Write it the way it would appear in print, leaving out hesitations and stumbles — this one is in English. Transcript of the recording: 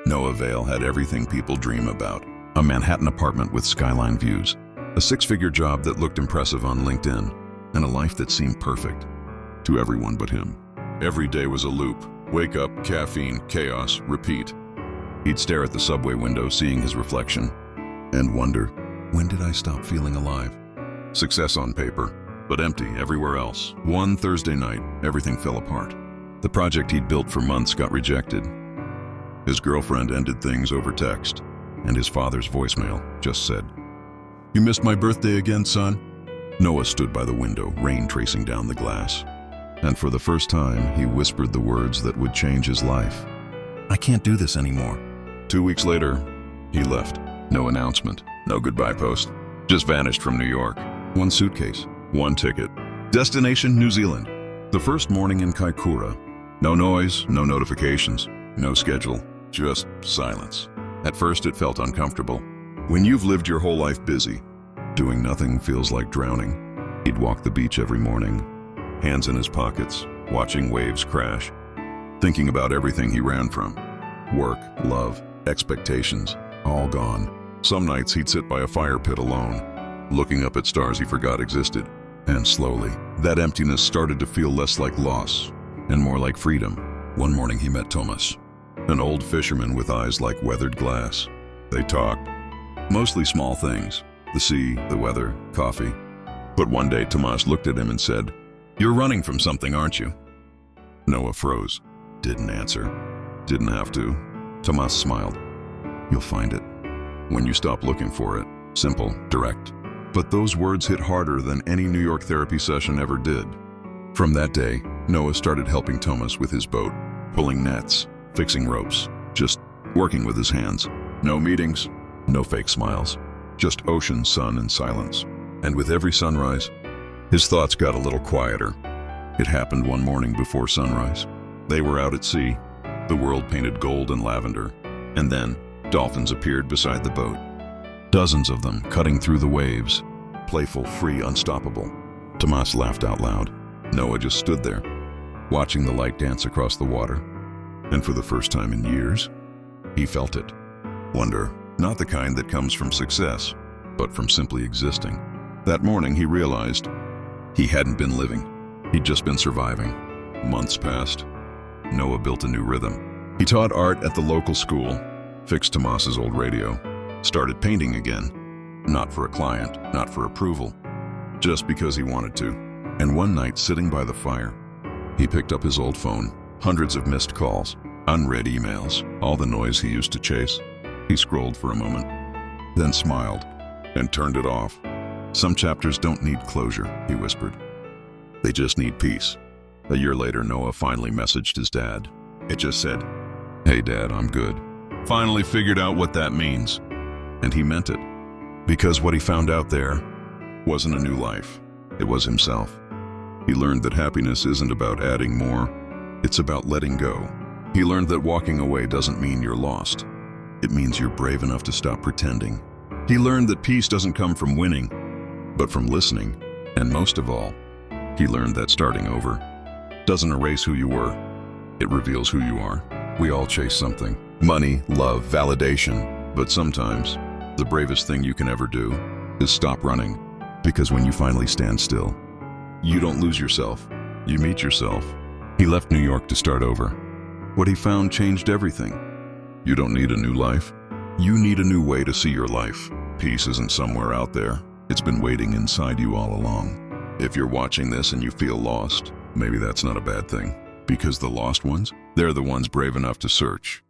Noah Vale had everything people dream about. A Manhattan apartment with skyline views, a six-figure job that looked impressive on LinkedIn, and a life that seemed perfect to everyone but him. Every day was a loop. Wake up, caffeine, chaos, repeat. He'd stare at the subway window, seeing his reflection, and wonder, when did I stop feeling alive? Success on paper, but empty everywhere else. One Thursday night, everything fell apart. The project he'd built for months got rejected. His girlfriend ended things over text, and his father's voicemail just said, "You missed my birthday again, son?" Noah stood by the window, rain tracing down the glass. And for the first time, he whispered the words that would change his life. "I can't do this anymore." 2 weeks later, he left. No announcement, no goodbye post. Just vanished from New York. One suitcase, one ticket. Destination, New Zealand. The first morning in Kaikoura. No noise, no notifications, no schedule, just silence. At first, it felt uncomfortable. When you've lived your whole life busy, doing nothing feels like drowning. He'd walk the beach every morning, hands in his pockets, watching waves crash, thinking about everything he ran from. Work, love, expectations, all gone. Some nights he'd sit by a fire pit alone, looking up at stars he forgot existed. And slowly, that emptiness started to feel less like loss and more like freedom. One morning he met Thomas, an old fisherman with eyes like weathered glass. They talked, mostly small things, the sea, the weather, coffee. But one day Tomas looked at him and said, "You're running from something, aren't you?" Noah froze, didn't answer, didn't have to. Tomas smiled. "You'll find it when you stop looking for it." Simple, direct. But those words hit harder than any New York therapy session ever did. From that day, Noah started helping Thomas with his boat, pulling nets, fixing ropes, just working with his hands. No meetings, no fake smiles, just ocean, sun, and silence. And with every sunrise, his thoughts got a little quieter. It happened one morning before sunrise. They were out at sea, the world painted gold and lavender, and then dolphins appeared beside the boat. Dozens of them cutting through the waves, playful, free, unstoppable. Tomas laughed out loud. Noah just stood there, watching the light dance across the water. And for the first time in years, he felt it. Wonder, not the kind that comes from success, but from simply existing. That morning he realized he hadn't been living. He'd just been surviving. Months passed. Noah built a new rhythm. He taught art at the local school, fixed Tomas's old radio, started painting again. Not for a client, not for approval, just because he wanted to. And one night, sitting by the fire, he picked up his old phone, hundreds of missed calls, unread emails, all the noise he used to chase. He scrolled for a moment, then smiled and turned it off. "Some chapters don't need closure," he whispered. "They just need peace." A year later, Noah finally messaged his dad. It just said, "Hey Dad, I'm good." Finally figured out what that means. And he meant it. Because what he found out there wasn't a new life. It was himself. He learned that happiness isn't about adding more. It's about letting go. He learned that walking away doesn't mean you're lost. It means you're brave enough to stop pretending. He learned that peace doesn't come from winning, but from listening. And most of all, he learned that starting over doesn't erase who you were. It reveals who you are. We all chase something. Money, love, validation. But sometimes, the bravest thing you can ever do is stop running. Because when you finally stand still, you don't lose yourself. You meet yourself. He left New York to start over. What he found changed everything. You don't need a new life. You need a new way to see your life. Peace isn't somewhere out there. It's been waiting inside you all along. If you're watching this and you feel lost, maybe that's not a bad thing. Because the lost ones, they're the ones brave enough to search.